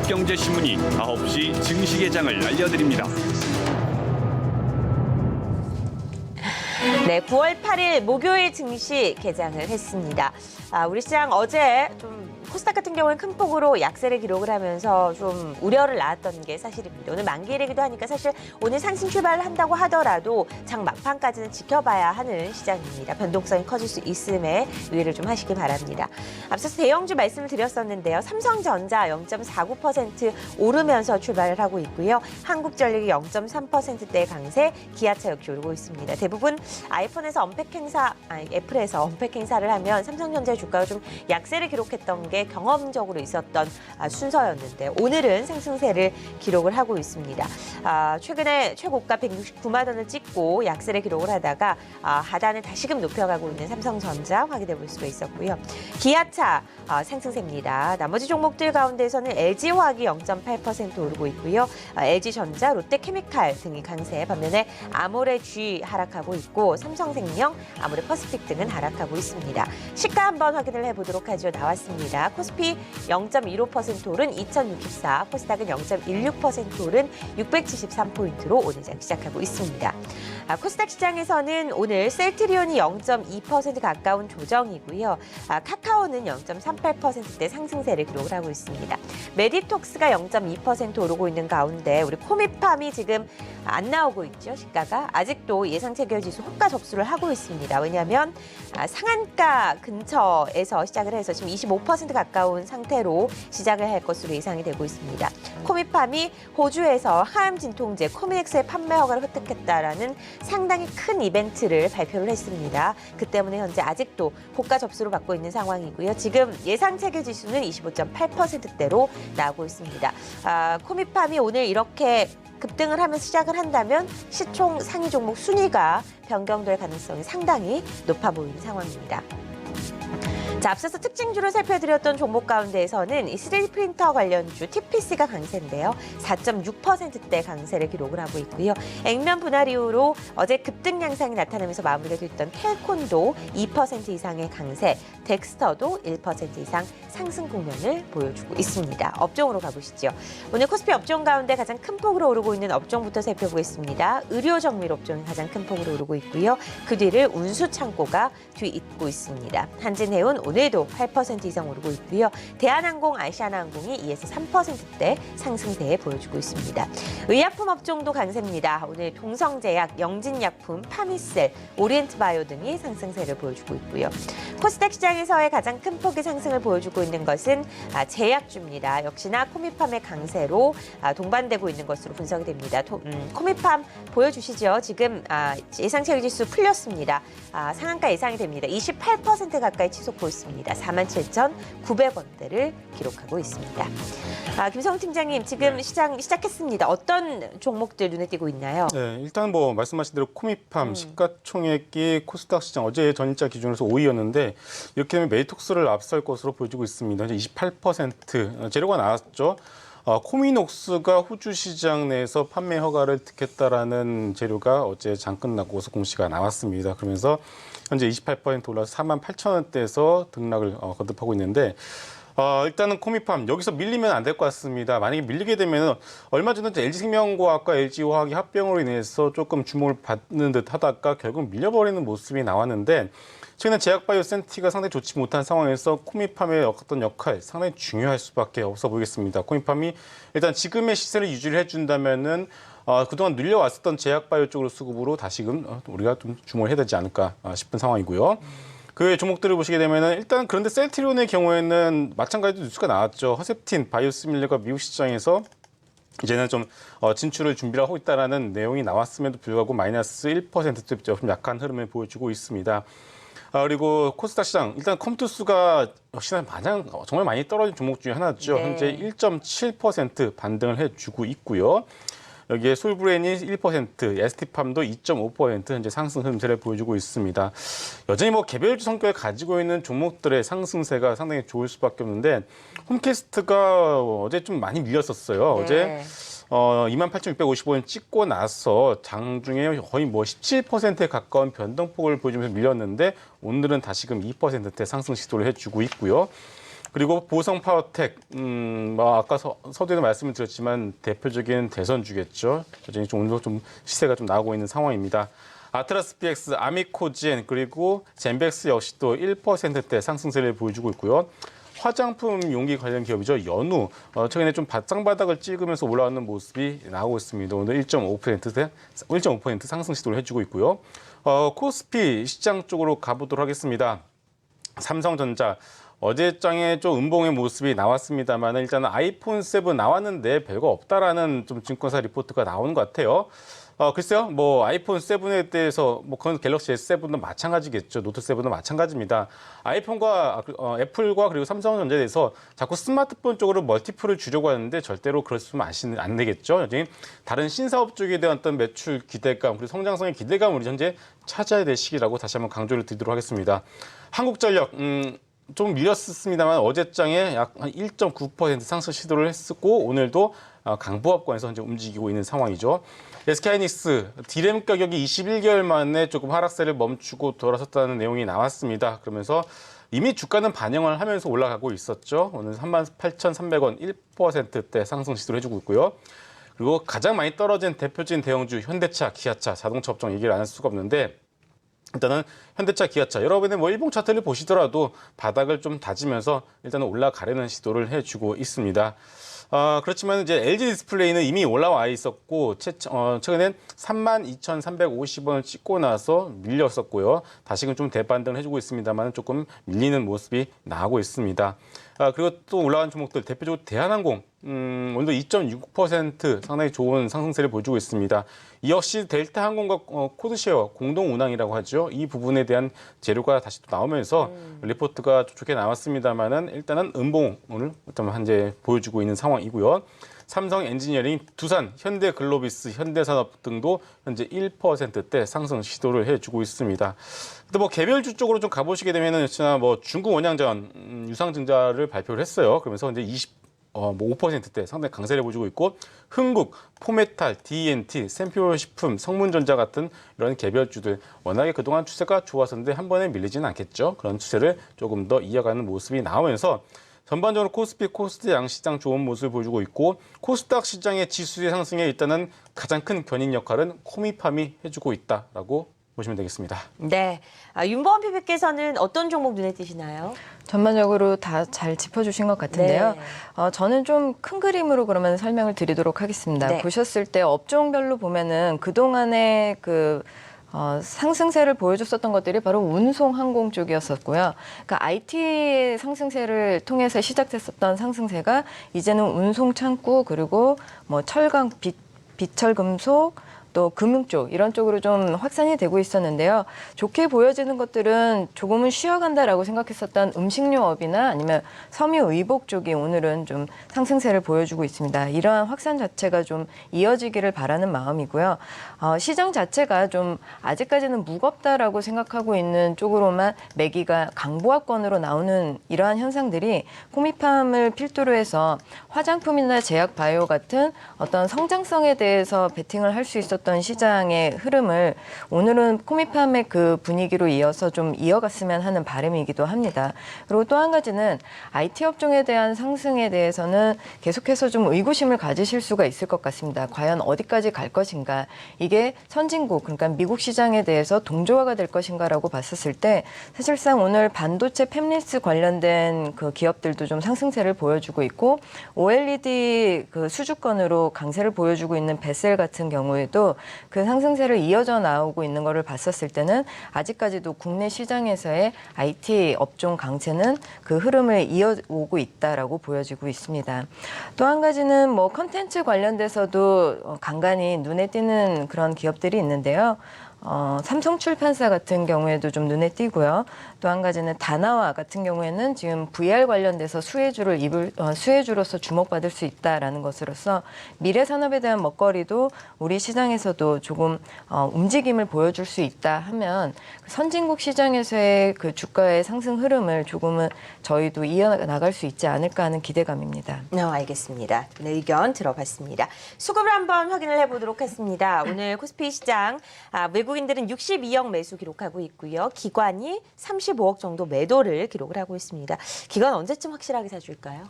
한국경제신문이 9시 증시 개장을 알려드립니다. 네, 9월 8일 목요일 증시 개장을 했습니다. 우리 시장 어제 좀 코스닥 같은 경우는 큰 폭으로 약세를 기록을 하면서 좀 우려를 낳았던 게 사실입니다. 오늘 만기일이기도 하니까 사실 오늘 상승 출발을 한다고 하더라도 장 막판까지는 지켜봐야 하는 시장입니다. 변동성이 커질 수 있음에 유의를 좀 하시기 바랍니다. 앞서서 대형주 말씀을 드렸었는데요. 삼성전자 0.49% 오르면서 출발을 하고 있고요. 한국전력이 0.3%대 강세, 기아차 역시 오르고 있습니다. 대부분 아이폰에서 애플에서 언팩 행사를 하면 삼성전자의 주가가 좀 약세를 기록했던 게 경험적으로 있었던 순서였는데 오늘은 상승세를 기록을 하고 있습니다. 최근에 최고가 169만 원을 찍고 약세를 기록을 하다가 하단을 다시금 높여가고 있는 삼성전자 확인해 볼 수가 있었고요. 기아차 상승세입니다. 나머지 종목들 가운데서는 LG화학이 0.8% 오르고 있고요. LG전자, 롯데케미칼 등이 강세, 반면에 아모레G 하락하고 있고 삼성생명, 아모레퍼시픽 등은 하락하고 있습니다. 시가 한번 확인을 해보도록 하죠. 나왔습니다. 코스피 0.15% 오른 2064, 코스닥은 0.16% 오른 673포인트로 오늘 장 시작하고 있습니다. 코스닥 시장에서는 오늘 셀트리온이 0.2% 가까운 조정이고요. 카카오는 0.38%대 상승세를 기록을 하고 있습니다. 메디톡스가 0.2% 오르고 있는 가운데 우리 코미팜이 지금 안 나오고 있죠. 시가가 아직도 예상체결지수 호가 접수를 하고 있습니다. 왜냐하면 상한가 근처에서 시작을 해서 지금 25% 가까운 상태로 시작을 할 것으로 예상이 되고 있습니다. 코미팜이 호주에서 항암 진통제 코미엑스의 판매 허가를 획득했다라는 상당히 큰 이벤트를 발표를 했습니다. 그 때문에 현재 아직도 호가 접수를 받고 있는 상황이고요. 지금 예상 체결 지수는 25.8%대로 나오고 있습니다. 코미팜이 오늘 이렇게 급등을 하면서 시작을 한다면 시총 상위 종목 순위가 변경될 가능성이 상당히 높아 보이는 상황입니다. 자, 앞서서 특징주를 살펴드렸던 종목 가운데에서는 이 3D 프린터 관련주 TPC가 강세인데요. 4.6%대 강세를 기록을 하고 있고요. 액면 분할 이후로 어제 급등 양상이 나타나면서 마무리가 됐던 캘콘도 2% 이상의 강세, 덱스터도 1% 이상 상승 국면을 보여주고 있습니다. 업종으로 가보시죠. 오늘 코스피 업종 가운데 가장 큰 폭으로 오르고 있는 업종부터 살펴보겠습니다. 의료정밀 업종이 가장 큰 폭으로 오르고 있고요. 그 뒤를 운수창고가 뒤잇고 있습니다. 한진해운 오늘도 8% 이상 오르고 있고요. 대한항공, 아시아나항공이 2에서 3%대 상승세 보여주고 있습니다. 의약품 업종도 강세입니다. 오늘 동성제약, 영진약품, 파미셀, 오리엔트바이오 등이 상승세를 보여주고 있고요. 코스닥 시장에서의 가장 큰 폭의 상승을 보여주고 있는 것은 제약주입니다. 역시나 코미팜의 강세로 동반되고 있는 것으로 분석이 됩니다. 코미팜 보여주시죠. 지금 예상체결지수 풀렸습니다. 상한가 예상이 됩니다. 28% 가까이 치솟고 있습니다. 47,900원대를 기록하고 있습니다. 김성훈 팀장님, 지금 시장 시작했습니다. 어떤 종목들 눈에 띄고 있나요? 네, 일단 뭐 말씀하신 대로 코미팜 시가총액이 코스닥 시장 어제 전일자 기준으로서 5위였는데 이렇게 되면 메디톡스를 앞설 것으로 보여지고 있습니다. 이제 28% 재료가 나왔죠. 코미녹스가 호주 시장 내에서 판매 허가를 득했다라는 재료가 어제 장 끝나고서 공시가 나왔습니다. 그러면서 현재 28% 올라서 48,000원대에서 등락을 거듭하고 있는데 일단은 코미팜 여기서 밀리면 안 될 것 같습니다. 만약에 밀리게 되면 얼마 전에 LG생명과학과 LG화학이 합병으로 인해서 조금 주목을 받는 듯 하다가 결국 밀려버리는 모습이 나왔는데 최근에 제약바이오 센티가 상당히 좋지 못한 상황에서 코미팜의 어떤 역할 상당히 중요할 수밖에 없어 보이겠습니다. 코미팜이 일단 지금의 시세를 유지를 해준다면은 그동안 눌려왔었던 제약바이오 쪽으로 수급으로 다시금 우리가 좀 주목을 해야 되지 않을까 싶은 상황이고요. 그 종목들을 보시게 되면은 일단 그런데 셀트리온의 경우에는 마찬가지로 뉴스가 나왔죠. 허셉틴 바이오시밀러가 미국 시장에서 이제는 좀 진출을 준비를 하고 있다라는 내용이 나왔음에도 불구하고 마이너스 1%대 좀 약한 흐름을 보여주고 있습니다. 그리고 코스닥 시장 일단 컴투스가 역시나 정말 많이 떨어진 종목 중에 하나죠. 네. 현재 1.7% 반등을 해주고 있고요. 여기에 솔브레인이 1%, ST팜도 2.5% 현재 상승 흐름세를 보여주고 있습니다. 여전히 뭐 개별주 성격을 가지고 있는 종목들의 상승세가 상당히 좋을 수밖에 없는데 홈캐스트가 어제 좀 많이 밀렸었어요. 네. 어제 28,655원 찍고 나서 장중에 거의 뭐 17%에 가까운 변동폭을 보여주면서 밀렸는데 오늘은 다시금 2%대 상승 시도를 해주고 있고요. 그리고 보성 파워텍, 뭐 아까 서두에도 말씀을 드렸지만 대표적인 대선주겠죠. 여전히 좀 오늘도 좀 시세가 좀 나오고 있는 상황입니다. 아트라스 PX, 아미코지엔 그리고 젠백스 역시 또 1%대 상승세를 보여주고 있고요. 화장품 용기 관련 기업이죠. 연우, 최근에 좀 바닥을 찍으면서 올라오는 모습이 나오고 있습니다. 오늘 1.5% 상승 시도를 해주고 있고요. 코스피 시장 쪽으로 가보도록 하겠습니다. 삼성전자. 어제장에 좀 음봉의 모습이 나왔습니다만 일단은 아이폰 7 나왔는데 별거 없다라는 좀 증권사 리포트가 나오는 것 같아요. 글쎄요, 뭐 아이폰 7에 대해서 뭐 그건 갤럭시 S7도 마찬가지겠죠. 노트 7도 마찬가지입니다. 아이폰과 애플과 그리고 삼성전자에 대해서 자꾸 스마트폰 쪽으로 멀티플을 주려고 하는데 절대로 그렇으면 안 되겠죠. 여전히 다른 신사업 쪽에 대한 어떤 매출 기대감 그리고 성장성의 기대감을 우리 현재 찾아야 될 시기라고 다시 한번 강조를 드리도록 하겠습니다. 한국전력 좀 밀렸습니다만 어제장에 약 1.9% 상승 시도를 했었고 오늘도 강보합권에서 현재 움직이고 있는 상황이죠. SK하이닉스 디램 가격이 21개월 만에 조금 하락세를 멈추고 돌아섰다는 내용이 나왔습니다. 그러면서 이미 주가는 반영을 하면서 올라가고 있었죠. 오늘 38,300원 1%대 상승 시도를 해주고 있고요. 그리고 가장 많이 떨어진 대표적인 대형주 현대차, 기아차, 자동차 업종 얘기를 안 할 수가 없는데 일단은 현대차, 기아차 여러분의 뭐 일봉 차트를 보시더라도 바닥을 좀 다지면서 일단은 올라가려는 시도를 해주고 있습니다. 그렇지만 이제 LG 디스플레이는 이미 올라와 있었고 최근엔 32,350원을 찍고 나서 밀렸었고요. 다시금 좀 대반등을 해주고 있습니다만 조금 밀리는 모습이 나오고 있습니다. 그리고 또 올라간 종목들 대표적으로 대한항공 오늘도 2.6% 상당히 좋은 상승세를 보여주고 있습니다. 이 역시 델타항공과 코드쉐어 공동 운항이라고 하죠. 이 부분에 대한 재료가 다시 또 나오면서 리포트가 좋게 나왔습니다만은 일단은 음봉을 일단 현재 보여주고 있는 상황이고요. 삼성 엔지니어링, 두산, 현대글로비스, 현대산업 등도 현재 1%대 상승 시도를 해주고 있습니다. 또 뭐 개별주 쪽으로 좀 가보시게 되면은 뭐 중국 원양전 유상증자를 발표를 했어요. 그러면서 이제 5%대 상당히 강세를 보여주고 있고 흥국, 포메탈, D&T, 샘표식품, 성문전자 같은 이런 개별주들 워낙에 그동안 추세가 좋았었는데 한 번에 밀리지는 않겠죠. 그런 추세를 조금 더 이어가는 모습이 나오면서 전반적으로 코스피, 코스닥 양시장 좋은 모습을 보여주고 있고 코스닥 시장의 지수의 상승에 일단은 가장 큰 견인 역할은 코미팜이 해주고 있다라고 보시면 되겠습니다. 네, 윤보원 PB께서는 어떤 종목 눈에 띄시나요? 전반적으로 다 잘 짚어주신 것 같은데요. 네. 저는 좀 큰 그림으로 그러면 설명을 드리도록 하겠습니다. 네. 보셨을 때 업종별로 보면은 그동안의 상승세를 보여줬었던 것들이 바로 운송 항공 쪽이었었고요. 그러니까 IT 상승세를 통해서 시작됐었던 상승세가 이제는 운송 창구 그리고 뭐 철강, 비철금속 또 금융 쪽 이런 쪽으로 좀 확산이 되고 있었는데요. 좋게 보여지는 것들은 조금은 쉬어간다라고 생각했었던 음식료업이나 아니면 섬유의복 쪽이 오늘은 좀 상승세를 보여주고 있습니다. 이러한 확산 자체가 좀 이어지기를 바라는 마음이고요. 시장 자체가 좀 아직까지는 무겁다라고 생각하고 있는 쪽으로만 매기가 강보합권으로 나오는 이러한 현상들이 코미팜을 필두로 해서 화장품이나 제약 바이오 같은 어떤 성장성에 대해서 베팅을 할 수 있었던 시장의 흐름을 오늘은 코미팜의 그 분위기로 이어서 좀 이어갔으면 하는 바람이기도 합니다. 그리고 또 한 가지는 IT 업종에 대한 상승에 대해서는 계속해서 좀 의구심을 가지실 수가 있을 것 같습니다. 과연 어디까지 갈 것인가? 이게 선진국, 그러니까 미국 시장에 대해서 동조화가 될 것인가라고 봤었을 때 사실상 오늘 반도체 팹리스 관련된 그 기업들도 좀 상승세를 보여주고 있고 OLED 그 수주권으로 강세를 보여주고 있는 베셀 같은 경우에도 그 상승세를 이어져 나오고 있는 것을 봤었을 때는 아직까지도 국내 시장에서의 IT 업종 강세는 그 흐름을 이어오고 있다라고 보여지고 있습니다. 또 한 가지는 뭐 컨텐츠 관련돼서도 간간히 눈에 띄는 그런 기업들이 있는데요. 삼성출판사 같은 경우에도 좀 눈에 띄고요. 또 한 가지는 다나와 같은 경우에는 지금 VR 관련돼서 수혜주로서 주목받을 수 있다라는 것으로서 미래 산업에 대한 먹거리도 우리 시장에서도 조금 움직임을 보여줄 수 있다 하면 선진국 시장에서의 그 주가의 상승 흐름을 조금은 저희도 이어나갈 수 있지 않을까 하는 기대감입니다. 알겠습니다. 네, 의견 들어봤습니다. 수급을 한번 확인을 해보도록 하겠습니다. 오늘 코스피 시장 외국인 외국인들은 62억 매수 기록하고 있고요. 기관이 35억 정도 매도를 기록을 하고 있습니다. 기관 언제쯤 확실하게 사줄까요?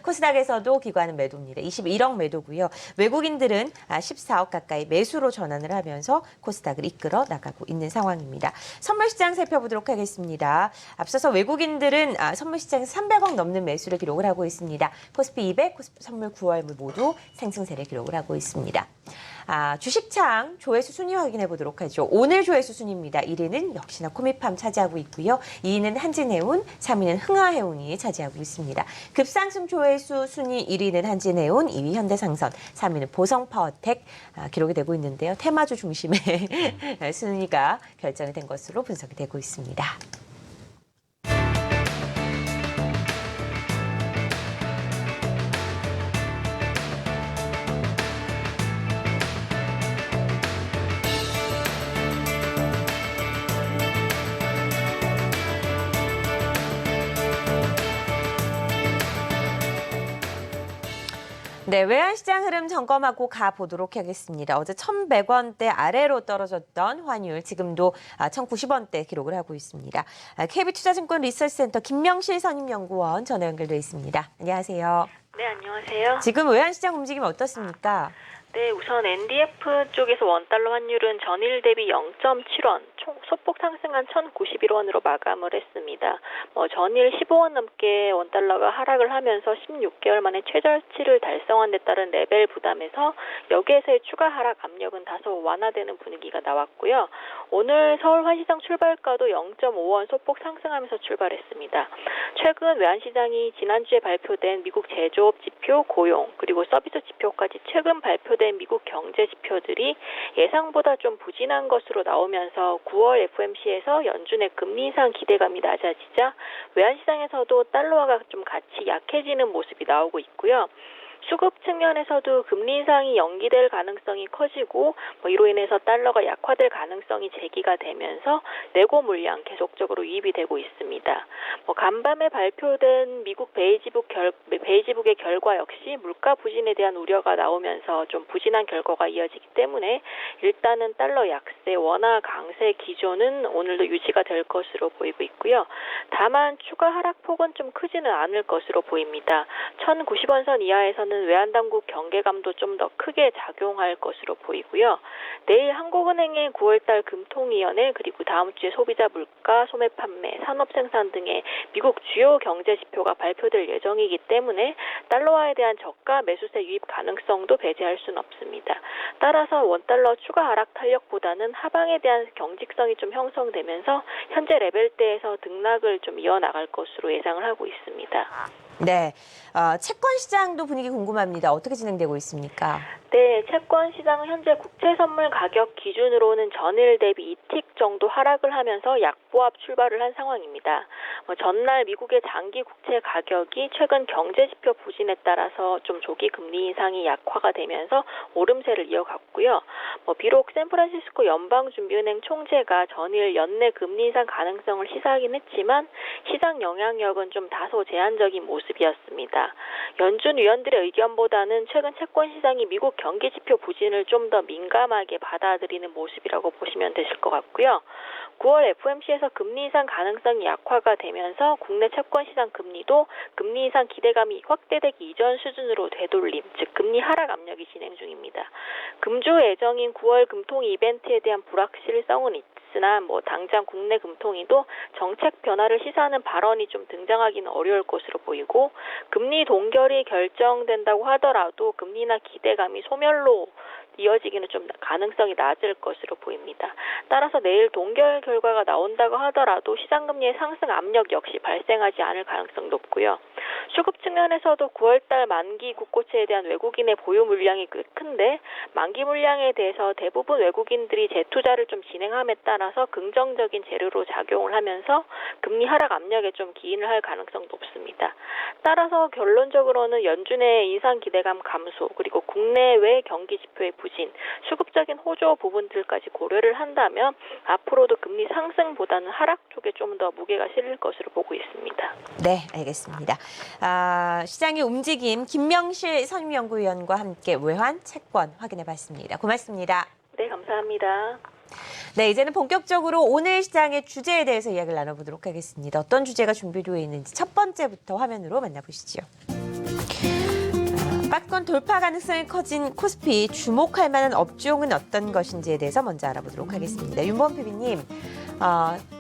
코스닥에서도 기관은 매도입니다. 21억 매도고요. 외국인들은 14억 가까이 매수로 전환을 하면서 코스닥을 이끌어 나가고 있는 상황입니다. 선물시장 살펴보도록 하겠습니다. 앞서서 외국인들은 선물시장에서 300억 넘는 매수를 기록을 하고 있습니다. 코스피 200, 코스피 선물 9월물 모두 상승세를 기록을 하고 있습니다. 주식창 조회수 순위 확인해 보도록 하죠. 오늘 조회수 순위입니다. 1위는 역시나 코미팜 차지하고 있고요. 2위는 한진해운, 3위는 흥하해운이 차지하고 있습니다. 급상승 조회수 순위 1위는 한진해운, 2위 현대상선, 3위는 보성파워텍 기록이 되고 있는데요. 테마주 중심의 순위가 결정이 된 것으로 분석이 되고 있습니다. 네, 외환시장 흐름 점검하고 가보도록 하겠습니다. 어제 1,100원대 아래로 떨어졌던 환율, 지금도 1,090원대 기록을 하고 있습니다. KB투자증권 리서치센터 김명실 선임연구원 전화 연결돼 있습니다. 안녕하세요. 네, 안녕하세요. 지금 외환시장 움직임 어떻습니까? 네, 우선 NDF 쪽에서 원달러 환율은 전일 대비 0.7원, 총 소폭 상승한 1,091원으로 마감을 했습니다. 전일 15원 넘게 원달러가 하락을 하면서 16개월 만에 최저치를 달성한 데 따른 레벨 부담에서 여기에서의 추가 하락 압력은 다소 완화되는 분위기가 나왔고요. 오늘 서울 환시장 출발가도 0.5원 소폭 상승하면서 출발했습니다. 최근 외환시장이 지난주에 발표된 미국 제조업 지표, 고용, 그리고 서비스 지표까지 최근 발표된 미국 경제 지표들이 예상보다 좀 부진한 것으로 나오면서 9월 FOMC에서 연준의 금리 인상 기대감이 낮아지자 외환시장에서도 달러화가 좀 같이 약해지는 모습이 나오고 있고요. 수급 측면에서도 금리 인상이 연기될 가능성이 커지고 이로 인해서 달러가 약화될 가능성이 제기가 되면서 내고 물량 계속적으로 유입이 되고 있습니다. 간밤에 발표된 미국 베이지북의 결과 역시 물가 부진에 대한 우려가 나오면서 좀 부진한 결과가 이어지기 때문에 일단은 달러 약세, 원화 강세 기조는 오늘도 유지가 될 것으로 보이고 있고요. 다만 추가 하락폭은 좀 크지는 않을 것으로 보입니다. 1,090원 선 이하에서는 외환당국 경계감도 좀 더 크게 작용할 것으로 보이고요. 내일 한국은행의 9월달 금통위원회 그리고 다음 주에 소비자 물가, 소매 판매, 산업 생산 등의 미국 주요 경제 지표가 발표될 예정이기 때문에 달러화에 대한 저가 매수세 유입 가능성도 배제할 수는 없습니다. 따라서 원달러 추가 하락 탄력보다는 하방에 대한 경직성이 좀 형성되면서 현재 레벨대에서 등락을 좀 이어나갈 것으로 예상을 하고 있습니다. 네, 채권 시장도 분위기 궁금합니다. 어떻게 진행되고 있습니까? 네, 채권 시장은 현재 국채 선물 가격 기준으로는 전일 대비 2틱 정도 하락을 하면서 약보합 출발을 한 상황입니다. 전날 미국의 장기 국채 가격이 최근 경제 지표 부진에 따라서 좀 조기 금리 인상이 약화가 되면서 오름세를 이어갔고요. 비록 샌프란시스코 연방준비은행 총재가 전일 연내 금리 인상 가능성을 시사하긴 했지만 시장 영향력은 좀 다소 제한적인 모습이었습니다. 연준 위원들의 의견보다는 최근 채권 시장이 미국 경기 지표 부진을 좀 더 민감하게 받아들이는 모습이라고 보시면 되실 것 같고요. 9월 FOMC에서 금리 인상 가능성이 약화가 되면서 국내 채권 시장 금리도 금리 인상 기대감이 확대되기 이전 수준으로 되돌림, 즉 금리 하락 압력이 진행 중입니다. 금주 예정인 9월 금통위 이벤트에 대한 불확실성은 있으나 당장 국내 금통위도 정책 변화를 시사하는 발언이 좀 등장하기는 어려울 것으로 보이고 금리 동결이 결정된다고 하더라도 금리 인하 기대감이 소멸로 이어지기는 좀 가능성이 낮을 것으로 보입니다. 따라서 내일 동결 결과가 나온다고 하더라도 시장금리의 상승 압력 역시 발생하지 않을 가능성이 높고요. 수급 측면에서도 9월달 만기 국고채에 대한 외국인의 보유 물량이 꽤 큰데 만기 물량에 대해서 대부분 외국인들이 재투자를 좀 진행함에 따라서 긍정적인 재료로 작용을 하면서 금리 하락 압력에 좀 기인을 할 가능성도 높습니다. 따라서 결론적으로는 연준의 인상 기대감 감소 그리고 국내외 경기 지표의 부진, 수급적인 호조 부분들까지 고려를 한다면 앞으로도 금리 상승보다는 하락 쪽에 좀 더 무게가 실릴 것으로 보고 있습니다. 네, 알겠습니다. 시장의 움직임 김명실 선임연구위원과 함께 외환 채권 확인해봤습니다. 고맙습니다. 네, 감사합니다. 네, 이제는 본격적으로 오늘 시장의 주제에 대해서 이야기를 나눠보도록 하겠습니다. 어떤 주제가 준비되어 있는지 첫 번째부터 화면으로 만나보시죠. 박스권 돌파 가능성이 커진 코스피, 주목할 만한 업종은 어떤 것인지에 대해서 먼저 알아보도록 하겠습니다. 윤범 PB님,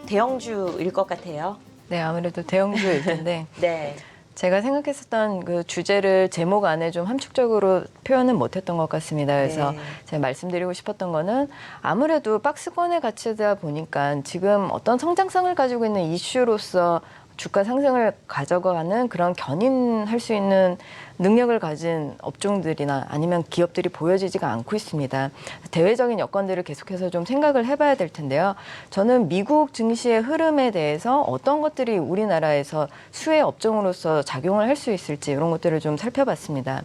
대형주일 것 같아요. 네, 아무래도 대형주일 텐데 네. 제가 생각했었던 그 주제를 제목 안에 좀 함축적으로 표현은 못했던 것 같습니다. 그래서 네. 제가 말씀드리고 싶었던 거는 아무래도 박스권에 갇히다 보니까 지금 어떤 성장성을 가지고 있는 이슈로서 주가 상승을 가져가는 그런 견인할 수 있는 능력을 가진 업종들이나 아니면 기업들이 보여지지가 않고 있습니다. 대외적인 여건들을 계속해서 좀 생각을 해봐야 될 텐데요. 저는 미국 증시의 흐름에 대해서 어떤 것들이 우리나라에서 수혜 업종으로서 작용을 할 수 있을지 이런 것들을 좀 살펴봤습니다.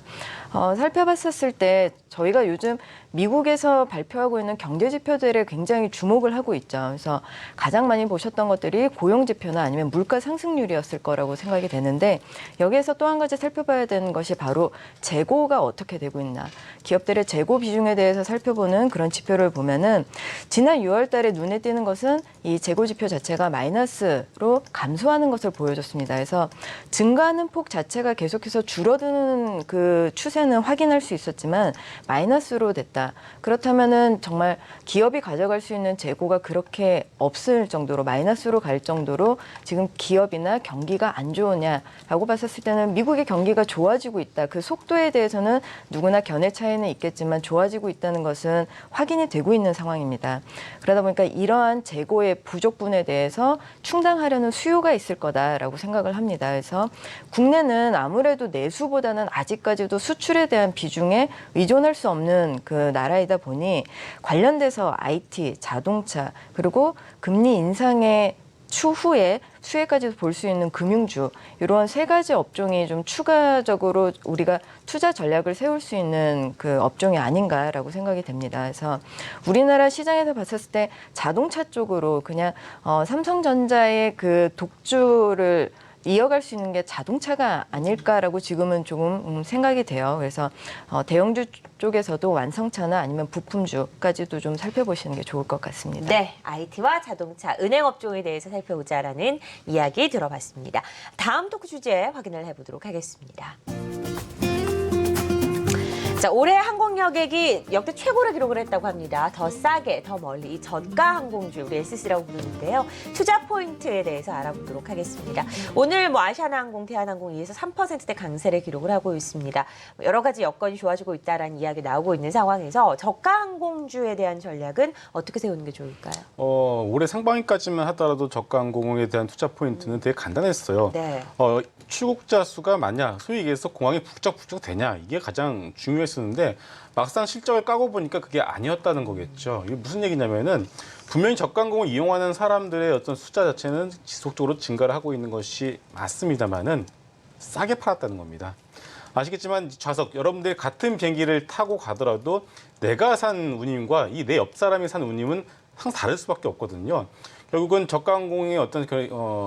살펴봤었을 때 저희가 요즘 미국에서 발표하고 있는 경제 지표들에 굉장히 주목을 하고 있죠. 그래서 가장 많이 보셨던 것들이 고용 지표나 아니면 물가 상승률이었을 거라고 생각이 되는데 여기에서 또 한 가지 살펴봐야 되는 것이 바로 재고가 어떻게 되고 있나. 기업들의 재고 비중에 대해서 살펴보는 그런 지표를 보면은 지난 6월 달에 눈에 띄는 것은 이 재고 지표 자체가 마이너스로 감소하는 것을 보여줬습니다. 그래서 증가하는 폭 자체가 계속해서 줄어드는 그 추세는 확인할 수 있었지만 마이너스로 됐다. 그렇다면은 정말 기업이 가져갈 수 있는 재고가 그렇게 없을 정도로 마이너스로 갈 정도로 지금 기업이나 경기가 안 좋으냐라고 봤었을 때는 미국의 경기가 좋아지고 있다. 그 속도에 대해서는 누구나 견해 차이는 있겠지만 좋아지고 있다는 것은 확인이 되고 있는 상황입니다. 그러다 보니까 이러한 재고의 부족분에 대해서 충당하려는 수요가 있을 거다라고 생각을 합니다. 그래서 국내는 아무래도 내수보다는 아직까지도 수출에 대한 비중에 의존할 수 없는 그 나라이다 보니 관련돼서 IT, 자동차 그리고 금리 인상의 추후에 수혜까지도 볼 수 있는 금융주 이런 세 가지 업종이 좀 추가적으로 우리가 투자 전략을 세울 수 있는 그 업종이 아닌가라고 생각이 됩니다. 그래서 우리나라 시장에서 봤었을 때 자동차 쪽으로 그냥 삼성전자의 그 독주를 이어갈 수 있는 게 자동차가 아닐까라고 지금은 조금 생각이 돼요. 그래서 대형주 쪽에서도 완성차나 아니면 부품주까지도 좀 살펴보시는 게 좋을 것 같습니다. 네, IT와 자동차, 은행 업종에 대해서 살펴보자라는 이야기 들어봤습니다. 다음 토크 주제 확인을 해보도록 하겠습니다. 자, 올해 항공 여객이 역대 최고를 기록을 했다고 합니다. 더 싸게, 더 멀리 이 저가 항공주, 우리 SC라고 부르는데요. 투자 포인트에 대해서 알아보도록 하겠습니다. 오늘 아시아나항공, 대한항공 2에서 3%대 강세를 기록을 하고 있습니다. 여러 가지 여건이 좋아지고 있다라는 이야기 나오고 있는 상황에서 저가 항공주에 대한 전략은 어떻게 세우는 게 좋을까요? 올해 상반기까지만 하더라도 저가 항공에 대한 투자 포인트는 되게 간단했어요. 네. 출국자 수가 많냐, 소위 얘기해서 공항이 북적북적 되냐, 이게 가장 중요했었는데 막상 실적을 까고 보니까 그게 아니었다는 거겠죠. 이게 무슨 얘기냐면은 분명히 저가 항공을 이용하는 사람들의 어떤 숫자 자체는 지속적으로 증가를 하고 있는 것이 맞습니다만은 싸게 팔았다는 겁니다. 아시겠지만 좌석, 여러분들이 같은 비행기를 타고 가더라도 내가 산 운임과 이 내 옆 사람이 산 운임은 항상 다를 수밖에 없거든요. 결국은 저가 항공의 어떤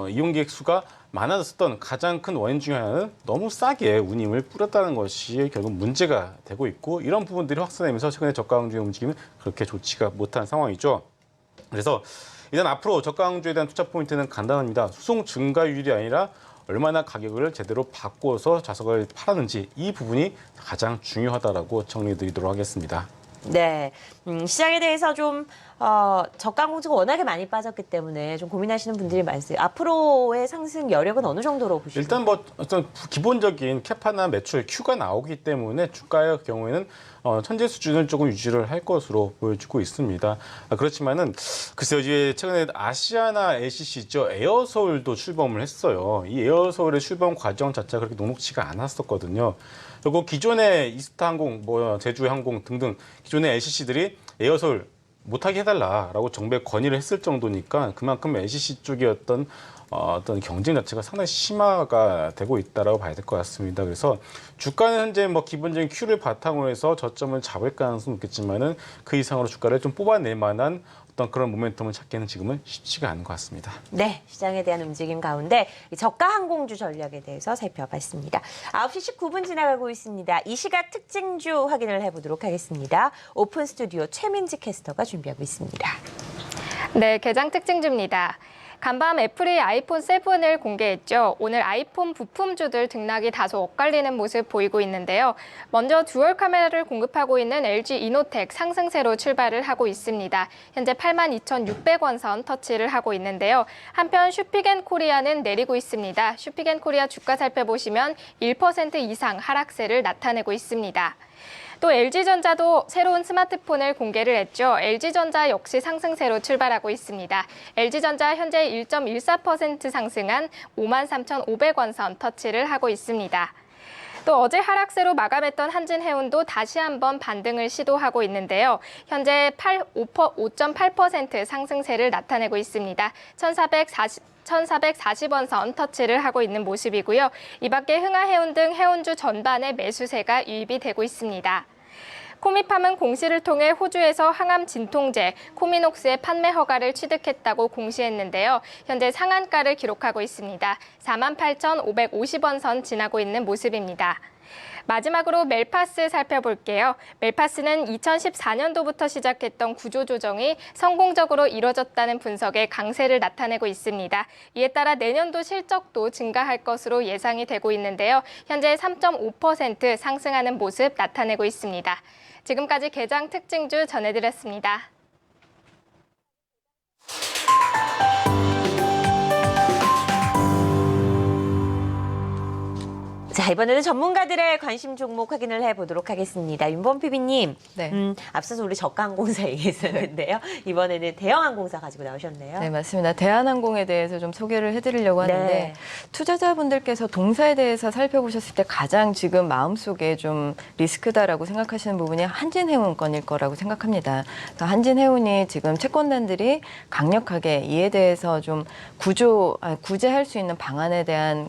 이용객 수가 많아졌던 가장 큰 원인 중에 하나는 너무 싸게 운임을 뿌렸다는 것이 결국 문제가 되고 있고 이런 부분들이 확산되면서 최근에 저가 항공주의 움직임은 그렇게 좋지가 못한 상황이죠. 그래서 일단 앞으로 저가 항공주에 대한 투자 포인트는 간단합니다. 수송 증가율이 아니라 얼마나 가격을 제대로 바꿔서 좌석을 팔았는지 이 부분이 가장 중요하다라고 정리해드리도록 하겠습니다. 네, 시장에 대해서 좀 저가 항공주가 워낙에 많이 빠졌기 때문에 좀 고민하시는 분들이 많으세요. 앞으로의 상승 여력은 어느 정도로 보시나요? 일단 어떤 기본적인 캐파나 매출 Q가 나오기 때문에 주가의 경우에는 현재 수준을 조금 유지를 할 것으로 보여지고 있습니다. 그렇지만은 글쎄요, 이제 최근에 아시아나 LCC 있죠, 에어서울도 출범을 했어요. 이 에어서울의 출범 과정 자체가 그렇게 녹록지가 않았었거든요. 그리고 기존의 이스타항공, 제주항공 등등 기존의 LCC들이 에어서울 못하게 해달라라고 정부에 건의를 했을 정도니까 그만큼 LCC 쪽의 어떤 어떤 경쟁 자체가 상당히 심화가 되고 있다라고 봐야 될 것 같습니다. 그래서 주가는 현재 뭐 기본적인 Q를 바탕으로 해서 저점을 잡을 가능성은 있겠지만은 그 이상으로 주가를 좀 뽑아낼 만한 어떤 그런 모멘텀을 찾기는 지금은 쉽지가 않은 것 같습니다. 네, 시장에 대한 움직임 가운데 이 저가 항공주 전략에 대해서 살펴봤습니다. 9시 19분 지나가고 있습니다. 이 시각 특징주 확인을 해보도록 하겠습니다. 오픈 스튜디오 최민지 캐스터가 준비하고 있습니다. 네, 개장 특징주입니다. 간밤 애플이 아이폰 7을 공개했죠. 오늘 아이폰 부품주들 등락이 다소 엇갈리는 모습 보이고 있는데요. 먼저 듀얼 카메라를 공급하고 있는 LG 이노텍 상승세로 출발을 하고 있습니다. 현재 82,600원 선 터치를 하고 있는데요. 한편 슈피겐코리아는 내리고 있습니다. 슈피겐코리아 주가 살펴보시면 1% 이상 하락세를 나타내고 있습니다. 또 LG전자도 새로운 스마트폰을 공개를 했죠. LG전자 역시 상승세로 출발하고 있습니다. LG전자 현재 1.14% 상승한 53,500원 선 터치를 하고 있습니다. 또 어제 하락세로 마감했던 한진해운도 다시 한번 반등을 시도하고 있는데요. 현재 5.8% 상승세를 나타내고 있습니다. 1,440원 선 터치를 하고 있는 모습이고요. 이 밖에 흥하해운 등 해운주 전반에 매수세가 유입이 되고 있습니다. 코미팜은 공시를 통해 호주에서 항암 진통제 코미녹스의 판매 허가를 취득했다고 공시했는데요. 현재 상한가를 기록하고 있습니다. 48,550원 선 지나고 있는 모습입니다. 마지막으로 멜파스 살펴볼게요. 멜파스는 2014년도부터 시작했던 구조조정이 성공적으로 이뤄졌다는 분석에 강세를 나타내고 있습니다. 이에 따라 내년도 실적도 증가할 것으로 예상이 되고 있는데요. 현재 3.5% 상승하는 모습 나타내고 있습니다. 지금까지 개장 특징주 전해드렸습니다. 자, 이번에는 전문가들의 관심 종목 확인을 해보도록 하겠습니다. 윤범 PB님, 네. 앞서서 우리 저가 항공사 얘기했었는데요. 이번에는 대형 항공사 가지고 나오셨네요. 네, 맞습니다. 대한항공에 대해서 좀 소개를 해드리려고 하는데 네. 투자자분들께서 동사에 대해서 살펴보셨을 때 가장 지금 마음속에 좀 리스크다라고 생각하시는 부분이 한진해운 건일 거라고 생각합니다. 그래서 한진해운이 지금 채권단들이 강력하게 이에 대해서 좀 구제할 수 있는 방안에 대한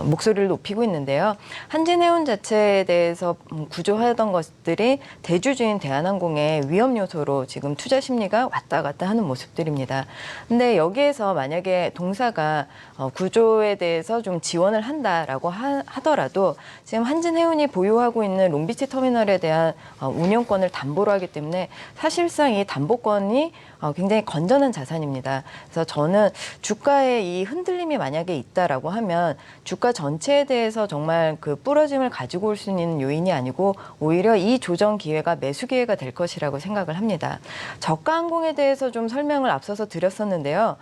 목소리를 높이고 있는데요. 한진해운 자체에 대해서 구조하던 것들이 대주주인 대한항공의 위험 요소로 지금 투자 심리가 왔다 갔다 하는 모습들입니다. 근데 여기에서 만약에 동사가 구조에 대해서 좀 지원을 한다라고 하더라도 지금 한진해운이 보유하고 있는 롱비치 터미널에 대한 운영권을 담보로 하기 때문에 사실상 이 담보권이 굉장히 건전한 자산입니다. 그래서 저는 주가에 이 흔들림이 만약에 있다라고 하면 주가 전체에 대해서 정말 그 부러짐을 가지고 올 수 있는 요인이 아니고 오히려 이 조정 기회가 매수 기회가 될 것이라고 생각을 합니다. 저가 항공에 대해서 좀 설명을 앞서서 드렸었는데요.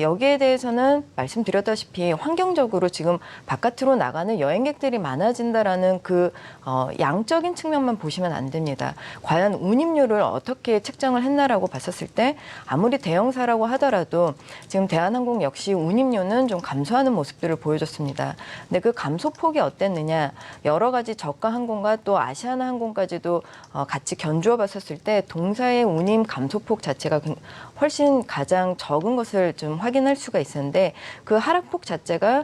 여기에 대해서는 말씀드렸다시피 환경적으로 지금 바깥으로 나가는 여행객들이 많아진다라는 양적인 측면만 보시면 안 됩니다. 과연 운임료를 어떻게 책정을 했나라고 봤었을 때 아무리 대형사라고 하더라도 지금 대한항공 역시 운임료는 좀 감소하는 모습들을 보여줬습니다. 근데 그 감소폭이 어땠느냐? 여러 가지 저가 항공과 또 아시아나 항공까지도 같이 견주어 봤었을 때 동사의 운임 감소폭 자체가 훨씬 가장 적은 것을 좀 확인할 수가 있었는데 그 하락폭 자체가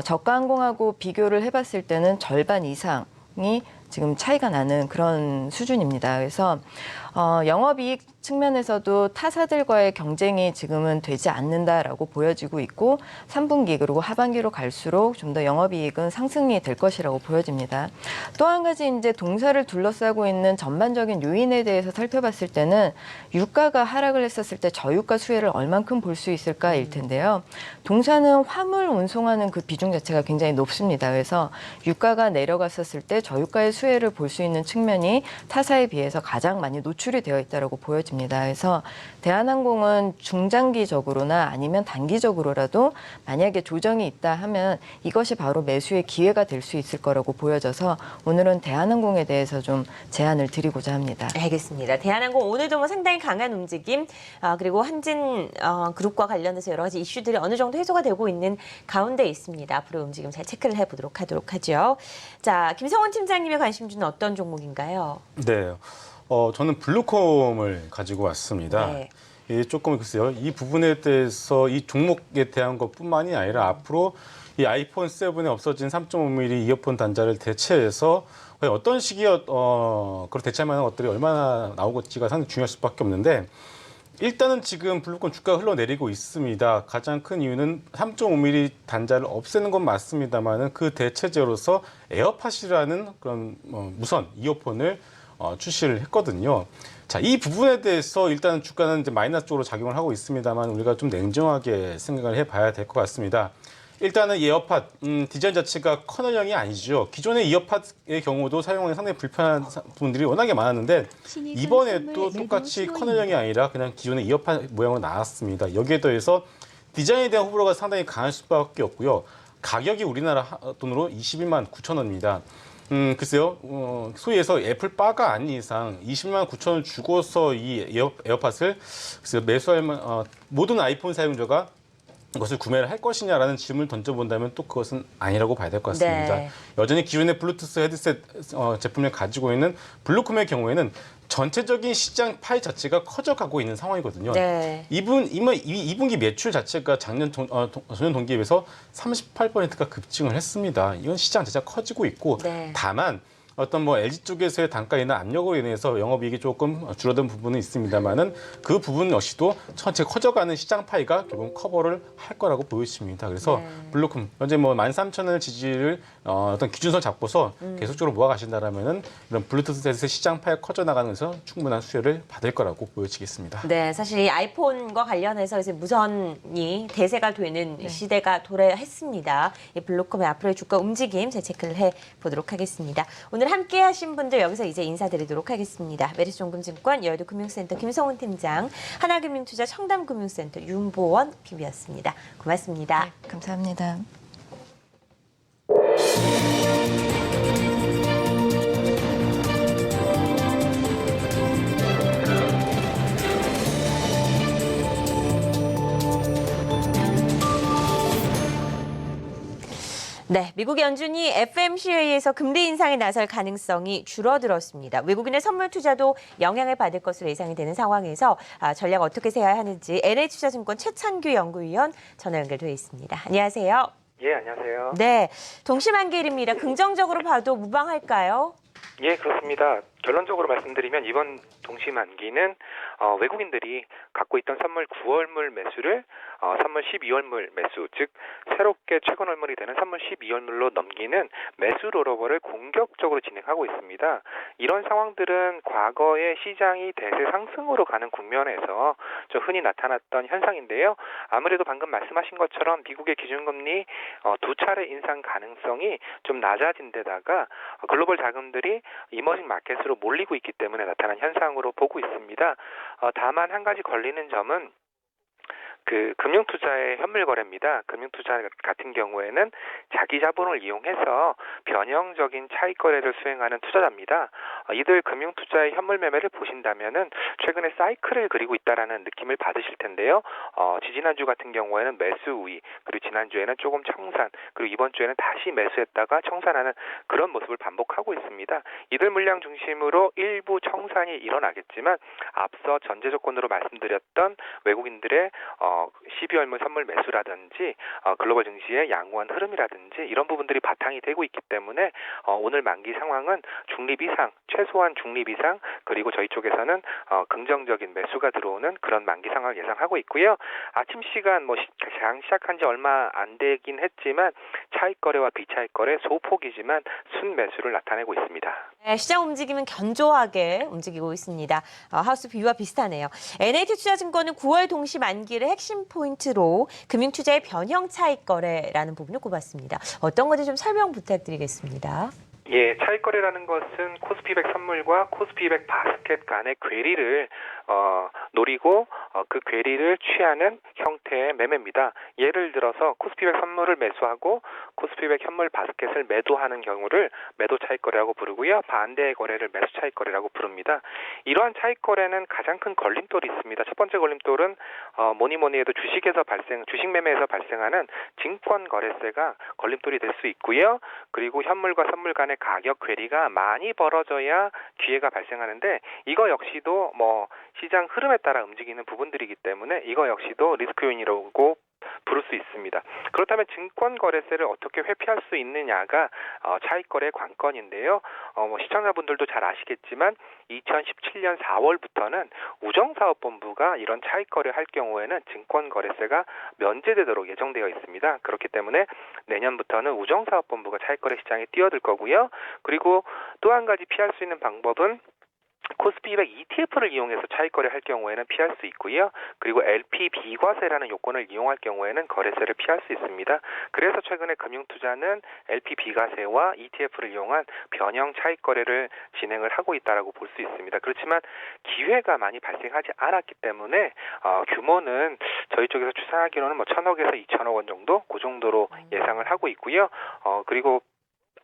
저가 항공하고 비교를 해봤을 때는 절반 이상이 지금 차이가 나는 그런 수준입니다. 그래서 영업이익 측면에서도 타사들과의 경쟁이 지금은 되지 않는다라고 보여지고 있고 3분기 그리고 하반기로 갈수록 좀 더 영업이익은 상승이 될 것이라고 보여집니다. 또 한 가지 이제 동사를 둘러싸고 있는 전반적인 요인에 대해서 살펴봤을 때는 유가가 하락을 했었을 때 저유가 수혜를 얼만큼 볼 수 있을까일 텐데요. 동사는 화물 운송하는 그 비중 자체가 굉장히 높습니다. 그래서 유가가 내려갔었을 때 저유가의 수혜를 볼 수 있는 측면이 타사에 비해서 가장 많이 노출이 되어 있다고 보여집니다. 그래서 대한항공은 중장기적으로나 아니면 단기적으로라도 만약에 조정이 있다 하면 이것이 바로 매수의 기회가 될 수 있을 거라고 보여져서 오늘은 대한항공에 대해서 좀 제안을 드리고자 합니다. 알겠습니다. 대한항공 오늘도 뭐 상당히 강한 움직임, 그리고 한진 그룹과 관련해서 여러 가지 이슈들이 어느 정도 해소가 되고 있는 가운데 있습니다. 앞으로 움직임 잘 체크를 해보도록 하죠. 자, 김성원 팀장님의 관심주는 어떤 종목인가요? 네. 저는 블루콤을 가지고 왔습니다. 네. 조금 글쎄요. 이 부분에 대해서 이 종목에 대한 것뿐만이 아니라 앞으로 이 아이폰 7에 없어진 3.5mm 이어폰 단자를 대체해서 과연 어떤 시기에 그런 대체할 만한 것들이 얼마나 나오겠지가 상당히 중요할 수밖에 없는데 일단은 지금 블루콘 주가가 흘러내리고 있습니다. 가장 큰 이유는 3.5mm 단자를 없애는 건 맞습니다만은 그 대체제로서 에어팟이라는 그런 무선 이어폰을 출시를 했거든요. 자, 이 부분에 대해서 일단 주가는 이제 마이너스 쪽으로 작용을 하고 있습니다만 우리가 좀 냉정하게 생각을 해봐야 될 것 같습니다. 일단은 이 에어팟 디자인 자체가 커널형이 아니죠. 기존의 이어팟의 경우도 사용하기 상당히 불편한 분들이 워낙에 많았는데 이번에 또 똑같이 커널형이 아니라 그냥 기존의 이어팟 모양으로 나왔습니다. 여기에 더해서 디자인에 대한 호불호가 상당히 강할 수밖에 없고요. 가격이 우리나라 돈으로 21만 9천 원입니다. 글쎄요, 소위 해서 애플 바가 아닌 이상 20만 9천 원 주고서 이 에어팟을 글쎄요, 매수할 모든 아이폰 사용자가 이것을 구매를 할 것이냐라는 질문을 던져본다면 또 그것은 아니라고 봐야 될 것 같습니다. 네. 여전히 기존의 블루투스 헤드셋 제품을 가지고 있는 블루콤의 경우에는 전체적인 시장 파이 자체가 커져가고 있는 상황이거든요. 네. 2분기 매출 자체가 전년 동기에 비해서 38%가 급증을 했습니다. 이건 시장 자체가 커지고 있고 네. 다만 어떤 LG 쪽에서의 단가 인하 압력으로 인해서 영업이익이 조금 줄어든 부분은 있습니다만은 그 부분 역시도 전체 커져가는 시장 파이가 결국 커버를 할 거라고 보여집니다. 그래서 블루콤 현재 13,000원을 지지를 어떤 기준선 잡고서 계속적으로 모아가신다라면은 이런 블루투스 헤드셋 시장 파이가 커져 나가면서 충분한 수혜를 받을 거라고 보여지겠습니다. 네, 사실 이 아이폰과 관련해서 이제 무선이 대세가 되는 시대가 도래했습니다. 이 블루콤의 앞으로의 주가 움직임 제 체크를 해 보도록 하겠습니다. 오늘 함께 하신 분들 여기서 이제 인사드리도록 하겠습니다. 메리츠증권 여의도 금융센터 김성훈 팀장, 하나금융투자 청담금융센터 윤보원 PB였습니다. 고맙습니다. 감사합니다. 네, 미국 연준이 FOMC에서 금리 인상에 나설 가능성이 줄어들었습니다. 외국인의 선물 투자도 영향을 받을 것으로 예상이 되는 상황에서 전략 어떻게 세워야 하는지 NH투자증권 최찬규 연구위원 전화 연결되어 있습니다. 안녕하세요. 예, 안녕하세요. 네, 동시만기일입니다. 긍정적으로 봐도 무방할까요? 예, 그렇습니다. 결론적으로 말씀드리면 이번 동시만기는 외국인들이 갖고 있던 선물 9월물 매수를 선물 12월물 매수, 즉 새롭게 최근 월물이 되는 선물 12월물로 넘기는 매수 롤오버를 공격적으로 진행하고 있습니다. 이런 상황들은 과거의 시장이 대세 상승으로 가는 국면에서 좀 흔히 나타났던 현상인데요. 아무래도 방금 말씀하신 것처럼 미국의 기준금리 두 차례 인상 가능성이 좀 낮아진 데다가 글로벌 자금들이 이머징 마켓으로 몰리고 있기 때문에 나타난 현상으로 보고 있습니다. 다만 한 가지 걸리는 점은 그 금융투자의 현물 거래입니다. 금융투자 같은 경우에는 자기 자본을 이용해서 변형적인 차익 거래를 수행하는 투자자입니다. 이들 금융투자의 현물 매매를 보신다면은 최근에 사이클을 그리고 있다라는 느낌을 받으실 텐데요. 지지난주 같은 경우에는 매수 우위, 그리고 지난주에는 조금 청산, 그리고 이번 주에는 다시 매수했다가 청산하는 그런 모습을 반복하고 있습니다. 이들 물량 중심으로 일부 청산이 일어나겠지만 앞서 전제 조건으로 말씀드렸던 외국인들의 12월물 선물 매수라든지 글로벌 증시의 양호한 흐름이라든지 이런 부분들이 바탕이 되고 있기 때문에 오늘 만기 상황은 중립 이상, 최소한 중립 이상, 그리고 저희 쪽에서는 긍정적인 매수가 들어오는 그런 만기 상황을 예상하고 있고요. 아침 시간 장 시작한 지 얼마 안 되긴 했지만 차익 거래와 비차익 거래 소폭이지만 순매수를 나타내고 있습니다. 네, 시장 움직임은 견조하게 움직이고 있습니다. 하우스 뷰와 비슷하네요. NH투자증권은 9월 동시 만기를 핵심 포인트로 금융투자의 변형 차익 거래라는 부분을 꼽았습니다. 어떤 건지 좀 설명 부탁드리겠습니다. 예, 차익 거래라는 것은 코스피 100 선물과 코스피 200 바스켓 간의 괴리를 노리고 그 괴리를 취하는 형태의 매매입니다. 예를 들어서 코스피 100 선물을 매수하고 코스피 100 현물 바스켓을 매도하는 경우를 매도 차익 거래라고 부르고요. 반대의 거래를 매수 차익 거래라고 부릅니다. 이러한 차익 거래는 가장 큰 걸림돌이 있습니다. 첫 번째 걸림돌은 뭐니 해도 주식 매매에서 발생하는 증권 거래세가 걸림돌이 될 수 있고요. 그리고 현물과 선물 간의 가격 괴리가 많이 벌어져야 기회가 발생하는데 이거 역시도 뭐 시장 흐름에 따라 움직이는 부분들이기 때문에 이거 역시도 리스크 요인이라고 부를 수 있습니다. 그렇다면 증권거래세를 어떻게 회피할 수 있느냐가 차익거래 관건인데요. 뭐 시청자분들도 잘 아시겠지만 2017년 4월부터는 우정사업본부가 이런 차익거래를 할 경우에는 증권거래세가 면제되도록 예정되어 있습니다. 그렇기 때문에 내년부터는 우정사업본부가 차익거래 시장에 뛰어들 거고요. 그리고 또 한 가지 피할 수 있는 방법은 코스피 200 ETF를 이용해서 차익거래를 할 경우에는 피할 수 있고요. 그리고 LP 비과세라는 요건을 이용할 경우에는 거래세를 피할 수 있습니다. 그래서 최근에 금융투자는 LP 비과세와 ETF를 이용한 변형 차익거래를 진행을 하고 있다라고 볼 수 있습니다. 그렇지만 기회가 많이 발생하지 않았기 때문에 규모는 저희 쪽에서 추산하기로는 뭐 1,000억에서 2,000억 원 정도 그 정도로 예상을 하고 있고요. 그리고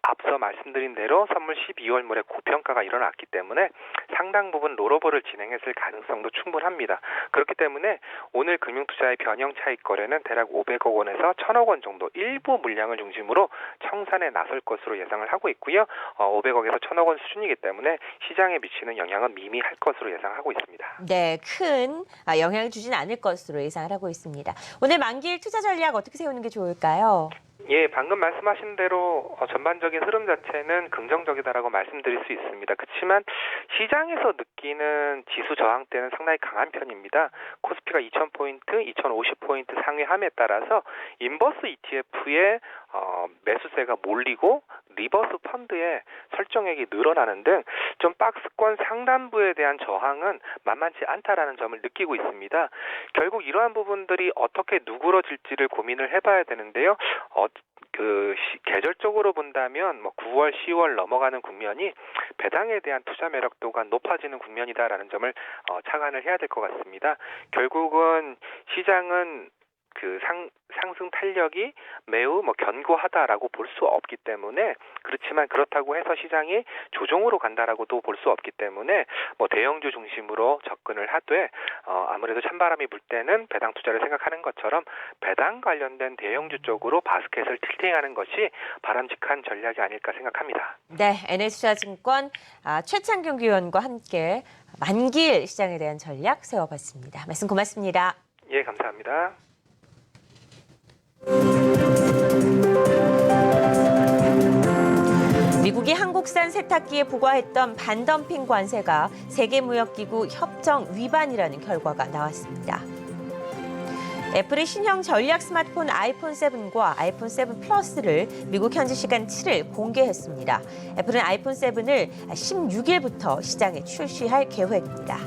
앞서 말씀드린 대로 선물 12월물에 고평가가 일어났기 때문에 상당 부분 롤오버를 진행했을 가능성도 충분합니다. 그렇기 때문에 오늘 금융투자의 변형 차익 거래는 대략 500억 원에서 1,000억 원 정도 일부 물량을 중심으로 청산에 나설 것으로 예상을 하고 있고요. 500억에서 1,000억 원 수준이기 때문에 시장에 미치는 영향은 미미할 것으로 예상하고 있습니다. 네, 큰 영향을 주진 않을 것으로 예상을 하고 있습니다. 오늘 만기일 투자 전략 어떻게 세우는 게 좋을까요? 예, 방금 말씀하신 대로 전반적인 흐름 자체는 긍정적이다라고 말씀드릴 수 있습니다. 그렇지만 시장에서 느끼는 지수 저항대는 상당히 강한 편입니다. 코스피가 2,000포인트, 2,050포인트 상회함에 따라서 인버스 ETF의 매수세가 몰리고 리버스 펀드의 설정액이 늘어나는 등 좀 박스권 상단부에 대한 저항은 만만치 않다라는 점을 느끼고 있습니다. 결국 이러한 부분들이 어떻게 누그러질지를 고민을 해봐야 되는데요. 계절적으로 본다면 뭐 9월, 10월 넘어가는 국면이 배당에 대한 투자 매력도가 높아지는 국면이다라는 점을 착안을 해야 될 것 같습니다. 결국은 시장은 상승 탄력이 매우 견고하다라고 볼 수 없기 때문에 그렇지만 그렇다고 해서 시장이 조정으로 간다라고도 볼 수 없기 때문에 대형주 중심으로 접근을 하되 아무래도 찬바람이 불 때는 배당 투자를 생각하는 것처럼 배당 관련된 대형주 쪽으로 바스켓을 틸팅하는 것이 바람직한 전략이 아닐까 생각합니다. 네, NS투자증권 최창경 위원과 함께 만기일 시장에 대한 전략 세워봤습니다. 말씀 고맙습니다. 예, 감사합니다. 미국이 한국산 세탁기에 부과했던 반덤핑 관세가 세계무역기구 협정 위반이라는 결과가 나왔습니다. 애플이 신형 전략 스마트폰 아이폰 7과 아이폰 7 플러스를 미국 현지 시간 7일 공개했습니다. 애플은 아이폰 7을 16일부터 시장에 출시할 계획입니다.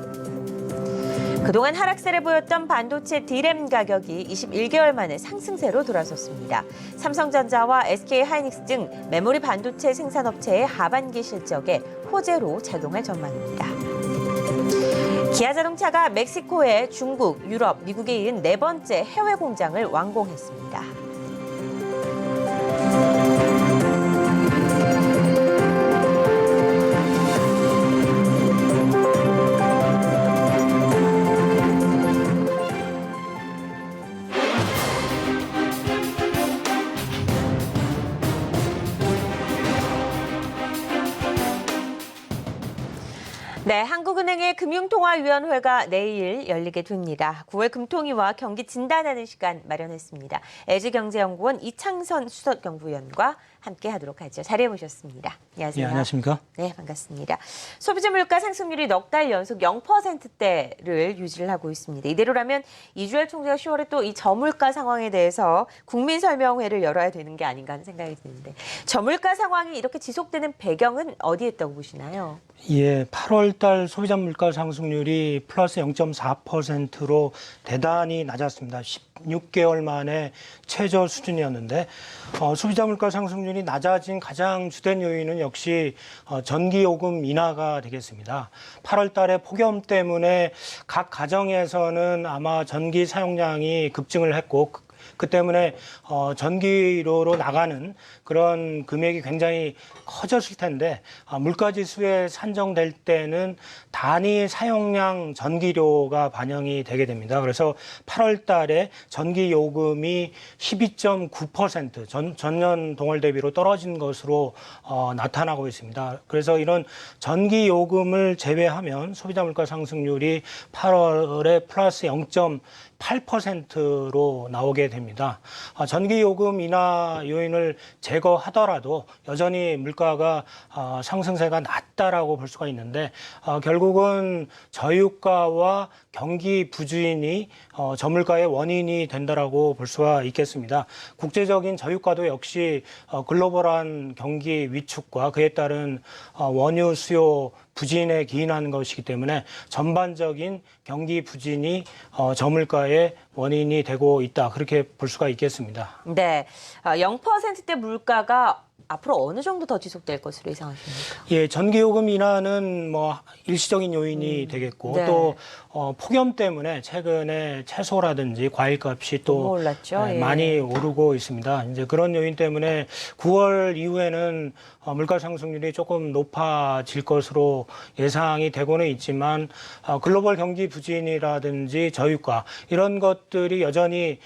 그동안 하락세를 보였던 반도체 D램 가격이 21개월 만에 상승세로 돌아섰습니다. 삼성전자와 SK하이닉스 등 메모리 반도체 생산업체의 하반기 실적에 호재로 작용할 전망입니다. 기아자동차가 멕시코에 중국, 유럽, 미국에 이은 4번째 해외 공장을 완공했습니다. 네, 한국은행의 금융통화위원회가 내일 열리게 됩니다. 9월 금통위와 경기 진단하는 시간 마련했습니다. LG경제연구원 이창선 수석연구위원과 함께하도록 하죠. 자리해 모셨습니다. 안녕하세요. 네, 안녕하십니까? 네, 반갑습니다. 소비자 물가 상승률이 넉 달 연속 0%대를 유지를 하고 있습니다. 이대로라면 이주열 총재가 10월에 또 이 저물가 상황에 대해서 국민 설명회를 열어야 되는 게 아닌가 하는 생각이 드는데 저물가 상황이 이렇게 지속되는 배경은 어디에 있다고 보시나요? 예, 8월 달 소비자 물가 상승률이 플러스 0.4%로 대단히 낮았습니다. 16개월 만에 최저 수준이었는데 소비자 물가 상승률이 낮아진 가장 주된 요인은 역시 전기요금 인하가 되겠습니다. 8월 달에 폭염 때문에 각 가정에서는 아마 전기 사용량이 급증을 했고 그 때문에 전기료로 나가는 그런 금액이 굉장히 커졌을 텐데 물가지수에 산정될 때는 단위 사용량 전기료가 반영이 되게 됩니다. 그래서 8월 달에 전기요금이 12.9% 전년 동월 대비로 떨어진 것으로 나타나고 있습니다. 그래서 이런 전기요금을 제외하면 소비자 물가 상승률이 8월에 플러스 0.8%로 나오게 됩니다. 전기요금 인하 요인을 제거하더라도 여전히 물가가 상승세가 낮다라고 볼 수가 있는데 결국은 저유가와 경기 부진이 저물가의 원인이 된다라고 볼 수가 있겠습니다. 국제적인 저유가도 역시 글로벌한 경기 위축과 그에 따른 원유 수요 부진에 기인하는 것이기 때문에 전반적인 경기 부진이 저물가의 원인이 되고 있다. 그렇게 볼 수가 있겠습니다. 네, 0%대 물가가 앞으로 어느 정도 더 지속될 것으로 예상하십니까? 예, 전기요금 인하는 뭐 일시적인 요인이 되겠고 네. 또 폭염 때문에 최근에 채소라든지 과일값이 또 너무 올랐죠. 예. 많이 오르고 있습니다. 이제 그런 요인 때문에 9월 이후에는 물가 상승률이 조금 높아질 것으로 예상이 되고는 있지만 글로벌 경기 부진이라든지 저유가 이런 것들이 여전히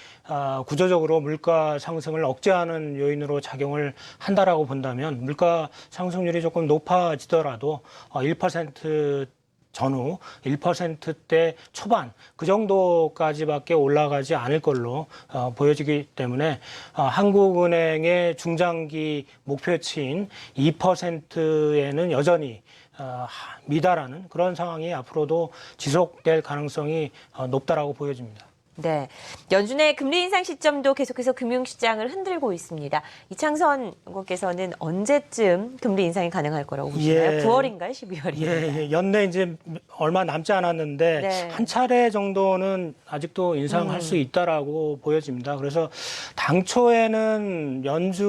구조적으로 물가 상승을 억제하는 요인으로 작용을 한다라고 본다면 물가 상승률이 조금 높아지더라도 1% 전후 1%대 초반 그 정도까지밖에 올라가지 않을 걸로 보여지기 때문에 한국은행의 중장기 목표치인 2%에는 여전히 미달하는 그런 상황이 앞으로도 지속될 가능성이 높다라고 보여집니다. 네, 연준의 금리 인상 시점도 계속해서 금융시장을 흔들고 있습니다. 이창선 연구께서는 언제쯤 금리 인상이 가능할 거라고 보시나요? 예. 9월인가요? 12월인가요? 예, 연내 이제 얼마 남지 않았는데 네. 한 차례 정도는 아직도 인상할 수 있다라고 보여집니다. 그래서 당초에는 연준